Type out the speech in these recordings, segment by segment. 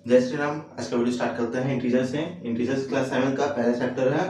जय श्री राम। आज का वीडियो स्टार्ट करते हैं इंटीजर से। इंटीजर्स क्लास 7 का पहला चैप्टर है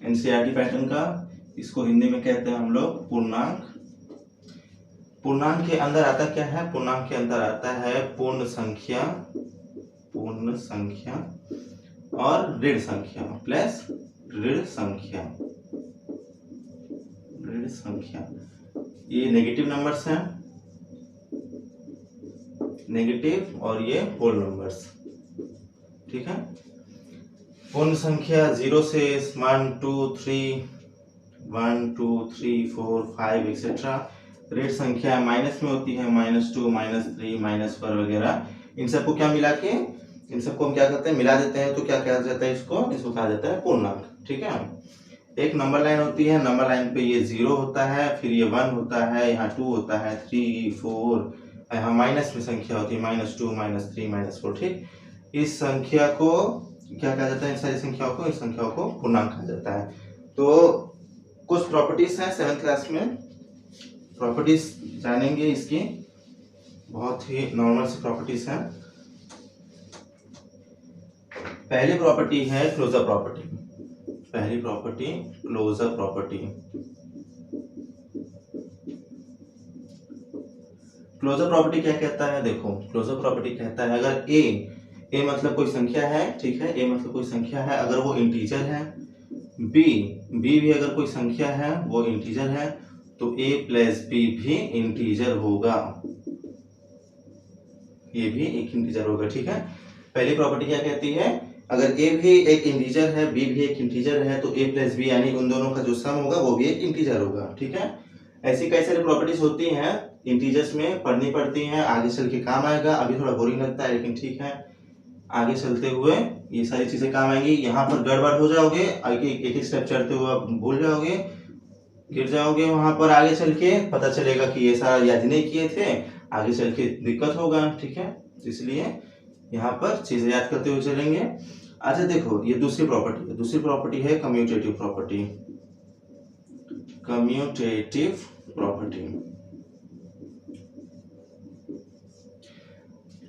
एनसीईआरटी पैटर्न का। इसको हिंदी में कहते हैं हम लोग पूर्णांक। पूर्णांक के अंदर आता क्या है? पूर्णांक के अंदर आता है पूर्ण संख्या और ऋण संख्या प्लस ऋण संख्या। ये नेगेटिव नंबर्स हैं, नेगेटिव, और ये होल नंबर्स। ठीक है। पूर्ण संख्या 0 से 1 2 3 4 5 एक्सेट्रा। ऋण संख्या माइनस में होती है, -2 -3 -4 वगैरह। इन सबको क्या मिला के, इन सबको हम क्या करते हैं, मिला देते हैं तो क्या कहा जाता है? इसको कहा जाता है पूर्णांक। ठीक है। एक नंबर लाइन होती है, नंबर लाइन पे ये 0 होता है, फिर ये 1 होता है, यहाँ 2 होता है, 3 4, यहाँ माइनस में संख्या होती है, -2 -3 -4। ठीक। इस संख्या को क्या कहा जाता है? इन सारी संख्याओं को, इस संख्याओं को पूर्णांक कहा जाता है। तो कुछ प्रॉपर्टीज हैं 7th क्लास में, प्रॉपर्टीज जानेंगे इसकी। बहुत ही नॉर्मल सी प्रॉपर्टीज हैं। पहली प्रॉपर्टी है क्लोजर प्रॉपर्टी। पहली property closure property. Closure property क्या कहता है? देखो, क्लोजर प्रॉपर्टी कहता है अगर ए मतलब कोई संख्या है, ठीक है, ए मतलब कोई संख्या है, अगर वो इंटीजर है, बी भी अगर कोई संख्या है वो इंटीजर है, तो a प्लस बी भी इंटीजर होगा, ये भी एक इंटीजर होगा। ठीक है। पहली प्रॉपर्टी क्या कहती है? अगर a भी एक इंटीजर है, b भी एक इंटीजर है, तो a प्लस बी यानी उन दोनों का जो सम होगा वो भी एक इंटीजर होगा। ठीक है। ऐसी कई सारी प्रॉपर्टीज होती हैं इंटीजर्स में, पढ़नी पड़ती हैं, आगे चल के काम आएगा। अभी थोड़ा बोरिंग लगता है लेकिन ठीक है, आगे चलते हुए ये सारी चीजें काम आएंगी। यहाँ पर गड़बड़ हो जाओगे, आगे एक स्टेप चढ़ते हुए आप भूल जाओगे, गिर जाओगे। वहां पर आगे चल के पता चलेगा कि ये सारा याद नहीं किए थे, आगे चल के दिक्कत होगा। ठीक है। इसलिए यहाँ पर चीजें याद करते हुए चलेंगे। अच्छा देखो, ये दूसरी प्रॉपर्टी है। दूसरी प्रॉपर्टी है commutative property. Commutative property.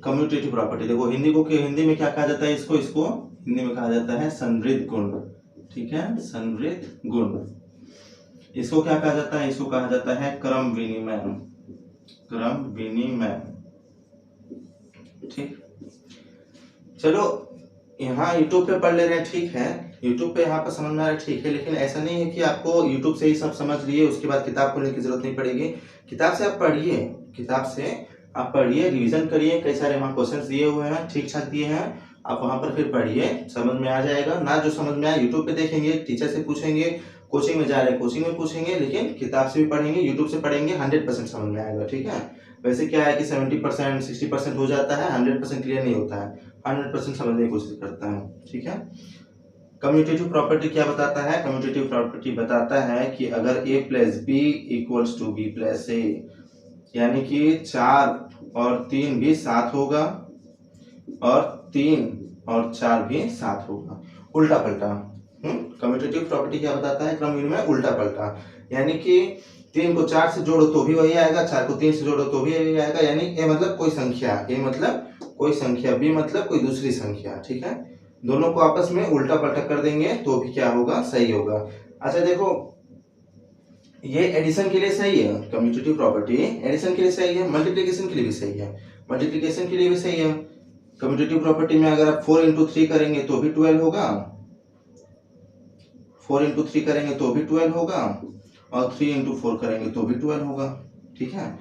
Commutative property देखो, हिंदी में क्या कहा जाता है? इसको हिंदी में कहा जाता है संवृद्ध गुण। ठीक है, संवृद्ध गुण। इसको क्या कहा जाता है? इसको कहा जाता है क्रम विनिमय। क्रम विनिमय। ठीक। चलो, यहाँ यूट्यूब पे पढ़ ले रहे हैं, ठीक है, यूट्यूब पे यहाँ पर समझ में आ रहा है, ठीक है, लेकिन ऐसा नहीं है कि आपको यूट्यूब से ही सब समझ लिए उसके बाद किताब खोलने की जरूरत नहीं पड़ेगी। किताब से आप पढ़िए, किताब से आप पढ़िए, रिवीजन करिए। कई सारे वहाँ क्वेश्चंस दिए हुए हैं, ठीक ठाक दिए हैं, आप वहां पर फिर पढ़िए, समझ में आ जाएगा। ना जो समझ में आए यूट्यूब पे देखेंगे, टीचर से पूछेंगे, कोचिंग में जा रहे हैं कोचिंग में पूछेंगे, लेकिन किताब से भी पढ़ेंगे, यूट्यूब से पढ़ेंगे, 100% समझ में आएगा। ठीक है। वैसे क्या है कि 70% 60% हो जाता है, 100% क्लियर नहीं होता है, 100% समझने की कोशिश करता है। ठीक है। कम्यूटेटिव प्रॉपर्टी क्या बताता है? कम्यूटेटिव प्रॉपर्टी बताता है कि अगर a plus B equals to B plus A, यानी कि 4 और 3 भी 7 होगा और 3 और 4 भी 7 होगा, उल्टा पलटा। कम्यूटेटिव प्रॉपर्टी क्या बताता है? क्रम विनिमय उल्टा पलटा। यानी कि 3 को 4 से जोड़ो तो भी वही आएगा, 4 को 3 से जोड़ो तो भी वही आएगा। यानी ए मतलब कोई संख्या, ए मतलब कोई संख्या, बी मतलब कोई दूसरी संख्या। ठीक है। दोनों को आपस में उल्टा पलटा कर देंगे तो भी क्या होगा? सही होगा। अच्छा देखो, ये एडिशन के लिए सही है, कम्यूटेटिव प्रॉपर्टी एडिशन के लिए सही है, मल्टीप्लिकेशन के लिए भी सही है, मल्टीप्लिकेशन के लिए भी सही है। कम्यूटेटिव प्रॉपर्टी में अगर आप 4 × 3 करेंगे तो भी 12 होगा, 4 × 3 करेंगे तो भी 12 होगा, और 3 × 4 करेंगे तो भी 12 होगा। ठीक है।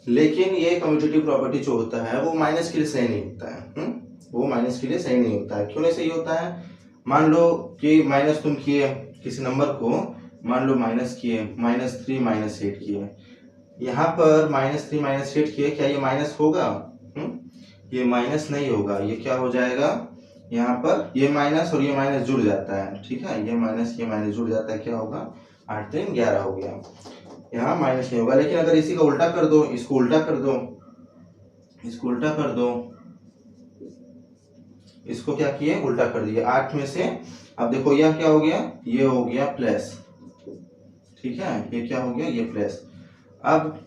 लेकिन ये कम्यूटेटिव प्रॉपर्टी जो होता है वो माइनस के लिए सही नहीं होता है। वो माइनस के लिए सही नहीं होता है। क्यों नहीं सही होता है? मान लो कि माइनस तुम किए किसी नंबर को, मान लो माइनस किए, -3 -8 किए, यहाँ पर -3 -8 किए, क्या ये माइनस होगा? ये माइनस नहीं होगा। ये क्या हो जाएगा? यहाँ पर ये माइनस और ये माइनस जुड़ जाता है। ठीक है, ये माइनस जुड़ जाता है, क्या होगा? 8 3 11 हो गया। यहाँ माइनस नहीं होगा। लेकिन अगर इसी का उल्टा कर दो, इसको उल्टा कर दो, इसको उल्टा कर दो, इसको क्या किए? उल्टा कर दिया। 8 में से अब देखो यह क्या हो गया? ये हो गया प्लस। ठीक है, ये क्या हो गया? ये प्लस। अब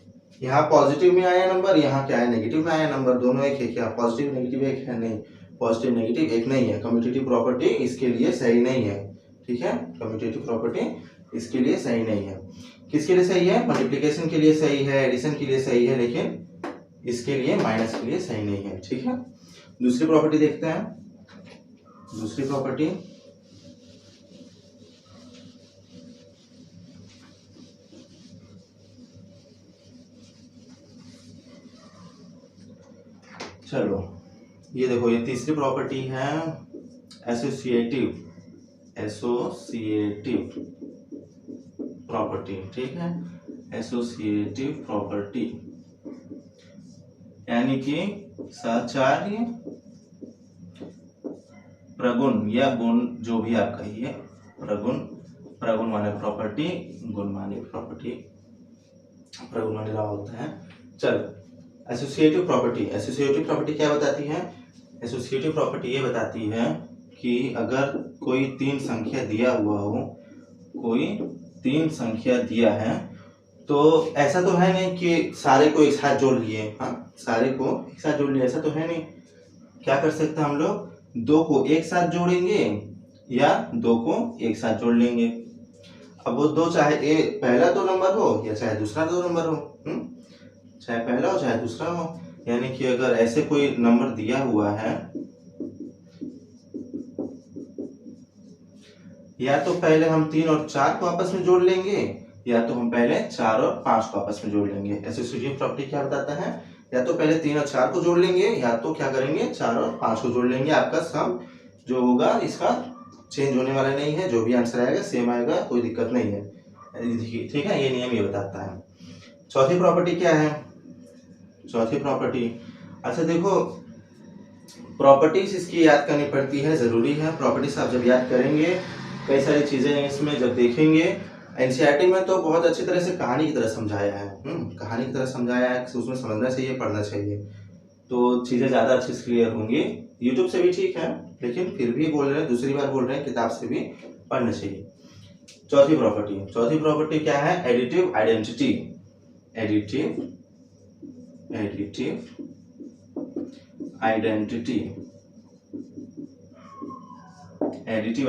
यहाँ पॉजिटिव में आया नंबर, यहाँ क्या है? नेगेटिव में आया नंबर। दोनों एक है क्या? पॉजिटिव नेगेटिव एक है? नहीं, पॉजिटिव नेगेटिव एक नहीं है। कम्यूटेटिव प्रॉपर्टी इसके लिए सही नहीं है, ठीक है। कम्यूटेटिव प्रॉपर्टी इसके लिए सही नहीं है। किसके लिए सही है? मल्टीप्लिकेशन के लिए सही है, एडिशन के लिए सही है, लेकिन इसके लिए माइनस के लिए सही नहीं है, ठीक है। दूसरी प्रॉपर्टी देखते हैं। दूसरी प्रॉपर्टी चलो ये देखो, ये तीसरी प्रॉपर्टी है एसोसिएटिव प्रॉपर्टी, ठीक है। एसोसिएटिव प्रॉपर्टी यानी कि सहचार्य प्रगुण या गुण, जो भी आप कहिए, प्रगुण माने प्रॉपर्टी, गुण माने प्रॉपर्टी, प्रगुण माने रहा होता है। चलो एसोसिएटिव प्रॉपर्टी क्या बताती है? एसोसिएटिव प्रॉपर्टी ये बताती है कि अगर कोई तीन संख्या दिया हुआ हो, कोई तीन संख्या दिया है, तो ऐसा तो है नहीं कि सारे को एक साथ जोड़ लिए, हाँ सारे को एक साथ जोड़ लिए, ऐसा तो है नहीं। क्या कर सकते हैं हम लोग? दो को एक साथ जोड़ेंगे या दो को एक साथ जोड़ लेंगे। अब वो दो चाहे पहला दो नंबर हो या चाहे दूसरा दो नंबर हो, चाहे पहला हो चाहे दूसरा हो। यानी कि अगर ऐसे कोई नंबर दिया हुआ है, या तो पहले हम 3 और 4 को आपस में जोड़ लेंगे, या तो हम पहले 4 और 5 को आपस में जोड़ लेंगे। एसोसिएटिव प्रॉपर्टी क्या बताता है? या तो पहले 3 और 4 को जोड़ लेंगे, या तो क्या करेंगे 4 और 5 को जोड़ लेंगे। आपका सम जो होगा इसका चेंज होने वाला नहीं है, जो भी आंसर आएगा सेम आएगा, कोई दिक्कत नहीं है, ठीक है। ये नियम ये बताता है। चौथी प्रॉपर्टी क्या है? चौथी प्रॉपर्टी, अच्छा देखो, प्रॉपर्टीज इसकी याद करनी पड़ती है, जरूरी है। प्रॉपर्टीज आप जब याद करेंगे, कई सारी चीजें इसमें जब देखेंगे, एनसीईआरटी में तो बहुत अच्छी तरह से कहानी की तरह समझाया है, कहानी की तरह समझाया है, उसमें समझना चाहिए, पढ़ना चाहिए, तो चीजें ज्यादा अच्छे से क्लियर होंगी। यूट्यूब से भी ठीक है, लेकिन फिर भी बोल रहे हैं, दूसरी बार बोल रहे हैं, किताब से भी पढ़ना चाहिए। चौथी प्रॉपर्टी क्या है? Additive identity. एडिटिव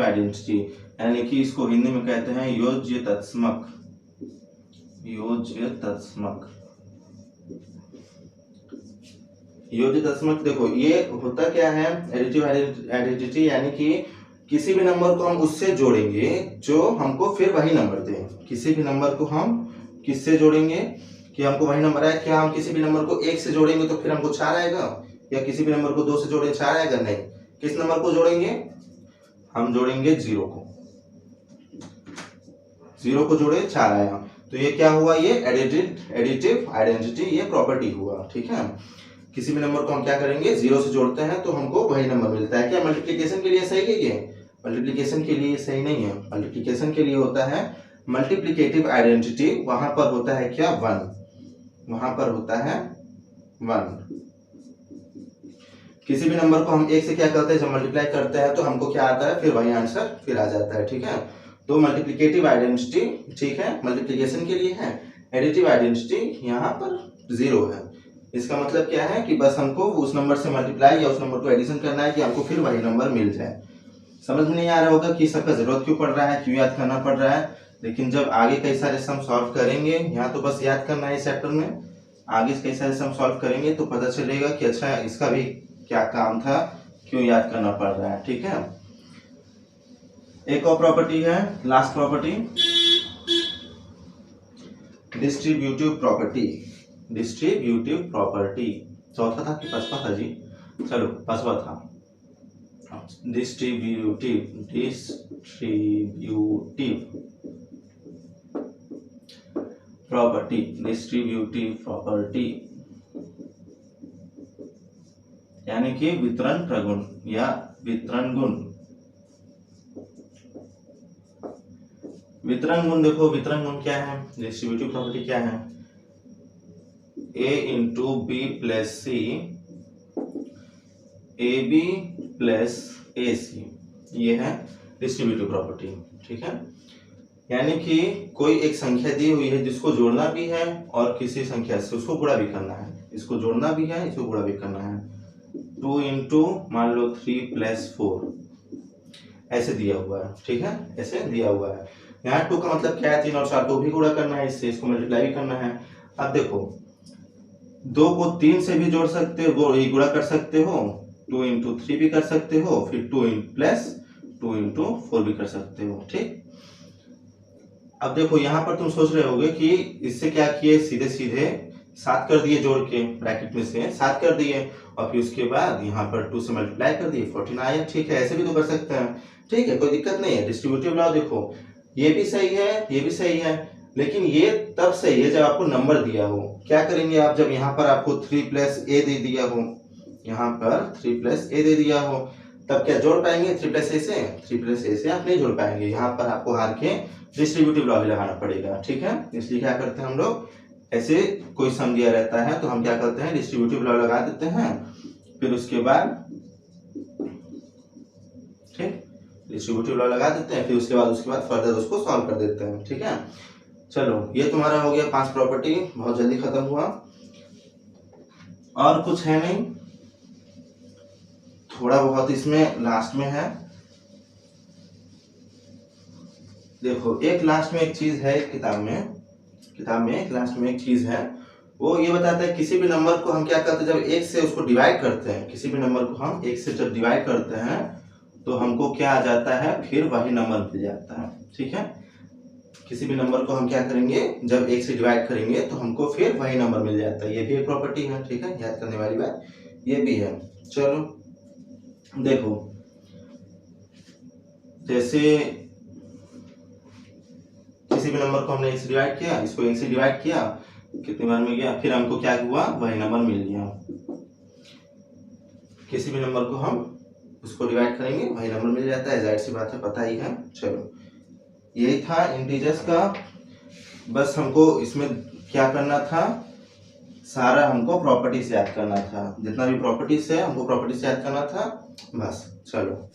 आइडेंटिटी यानी कि इसको हिंदी में कहते हैं योज्य तत्समक। देखो ये होता क्या है? एडिटिव आइडेंटिटी यानी कि किसी भी नंबर को हम उससे जोड़ेंगे जो हमको फिर वही नंबर दे। किसी भी नंबर को हम किससे जोड़ेंगे कि हमको वही नंबर आए? क्या हम किसी भी नंबर को 1 से जोड़ेंगे तो फिर हमको 4 आएगा, या किसी भी नंबर को 2 से जोड़े 4 आएगा? नहीं। किस नंबर को जोड़ेंगे? हम जोड़ेंगे 0 को। 0 को जोड़े 4 आया, तो ये क्या हुआ? ये एडिटिव आइडेंटिटी, ये प्रॉपर्टी हुआ, ठीक है। किसी भी नंबर को हम क्या करेंगे? 0 से जोड़ते हैं तो हमको वही नंबर मिलता है। क्या मल्टीप्लिकेशन के लिए सही है? ये मल्टीप्लिकेशन के लिए सही नहीं है। मल्टीप्लिकेशन के लिए होता है मल्टीप्लिकेटिव आइडेंटिटी, वहां पर होता है क्या? 1। वहां पर होता है 1। किसी भी नंबर को हम 1 से क्या करते हैं? जब मल्टीप्लाई करते हैं तो हमको क्या आता है? फिर वही आंसर फिर आ जाता है, ठीक है। तो मल्टीप्लिकेटिव आइडेंटिटी, ठीक है, मल्टीप्लिकेशन के लिए है। एडिटिव आइडेंटिटी यहाँ पर 0 है। इसका मतलब क्या है कि बस हमको उस नंबर से मल्टीप्लाई या उस नंबर को एडिशन करना है कि हमको फिर वही नंबर मिल जाए। समझ में नहीं आ रहा होगा कि सबका जरूरत क्यों पड़ रहा है, क्यों याद करना पड़ रहा है, लेकिन जब आगे कई सारे सम सॉल्व करेंगे, यहाँ तो बस याद करना है इस चैप्टर में, आगे कई सारे सम सॉल्व करेंगे तो पता चलेगा कि अच्छा इसका भी क्या काम था, क्यों याद करना पड़ रहा है, ठीक है। एक और प्रॉपर्टी है, लास्ट प्रॉपर्टी, डिस्ट्रीब्यूटिव प्रॉपर्टी। चौथा था कि पांचवा था जी? चलो पांचवा था। डिस्ट्रीब्यूटिव प्रॉपर्टी यानी कि वितरण प्रगुण या वितरण गुण। वितरण गुण देखो, वितरण गुण क्या है? डिस्ट्रीब्यूटिव प्रॉपर्टी क्या है? a into B plus C, A B plus A C, ये है डिस्ट्रीब्यूटिव प्रॉपर्टी, ठीक है। यानी कि कोई एक संख्या दी हुई है जिसको जोड़ना भी है और किसी संख्या से उसको गुणा भी करना है, इसको जोड़ना भी है, इसको गुणा भी करना है, 2 इंटू मान लो 3 प्लस 4 ऐसे दिया हुआ है, ठीक है, ऐसे दिया हुआ है। यहाँ 2 का मतलब क्या है, 3 और 4 को भी गुणा करना है, इससे इसको मल्टीप्लाई भी करना है। अब देखो 2 को 3 से भी जोड़ सकते हो, गुणा कर सकते हो, 2 इंटू 3 भी कर सकते हो, फिर 2 प्लस 2 इंटू 4 भी कर सकते हो, ठीक। अब देखो यहाँ पर तुम सोच रहे होगे कि इससे क्या किए, सीधे सीधे 7 कर दिए, जोड़ के ब्रैकेट में से 7 कर दिए और फिर उसके बाद यहाँ पर 2 से मल्टीप्लाई कर दिए, 14 आया, ठीक है, ऐसे भी तो कर सकते हैं, ठीक है, कोई दिक्कत नहीं है। डिस्ट्रीब्यूटिव लॉ देखो ये भी सही है, ये भी सही है, लेकिन ये तब सही है जब आपको नंबर दिया हो। क्या करेंगे आप, जब यहाँ पर आपको 3 प्लस ए दे दिया हो, यहाँ पर 3 प्लस ए दे दिया हो, तब क्या जोड़ पाएंगे 3 प्लस ए से? 3 प्लस ए से आप नहीं जोड़ पाएंगे, यहाँ पर आपको हार के डिस्ट्रीब्यूटिव लॉ भी लगाना पड़ेगा, ठीक है। इसलिए क्या करते हैं हम लोग, ऐसे कोई सम दिया रहता है तो हम क्या करते हैं, डिस्ट्रीब्यूटिव लॉ लगा देते हैं, फिर उसके बाद ठीक डिस्ट्रीब्यूटिव लॉ लगा देते हैं, फिर उसके बाद फर्दर उसको सॉल्व कर देते हैं, ठीक है। चलो ये तुम्हारा हो गया 5 प्रॉपर्टी, बहुत जल्दी खत्म हुआ, और कुछ है नहीं, थोड़ा बहुत इसमें लास्ट में है। देखो एक लास्ट में एक चीज है किताब में एक लास्ट में एक चीज है, वो ये बताता है किसी भी नंबर को हम क्या करते हैं, जब 1 से उसको डिवाइड करते हैं, किसी भी नंबर को हम 1 से जब डिवाइड करते हैं तो हमको क्या आ जाता है, फिर वही नंबर मिल जाता है, ठीक है। किसी भी नंबर को हम क्या करेंगे, जब 1 से डिवाइड करेंगे तो हमको फिर वही नंबर मिल जाता है, ये भी एक प्रॉपर्टी है, ठीक है, याद करने वाली बात ये भी है। चलो देखो जैसे किसी भी नंबर को हमने 1 से डिवाइड किया, इसको 1 से डिवाइड किया, कितनी बार में गया, फिर हमको क्या हुआ, वही नंबर मिल गया। किसी भी नंबर को हम उसको डिवाइड करेंगे वही नंबर मिल जाता है, जाहिर सी बात है, पता ही है। चलो यही था इंटीजर्स का, बस हमको इसमें क्या करना था, सारा हमको प्रॉपर्टीज याद करना था, जितना भी प्रॉपर्टीज है हमको प्रॉपर्टीज याद करना था, बस। चलो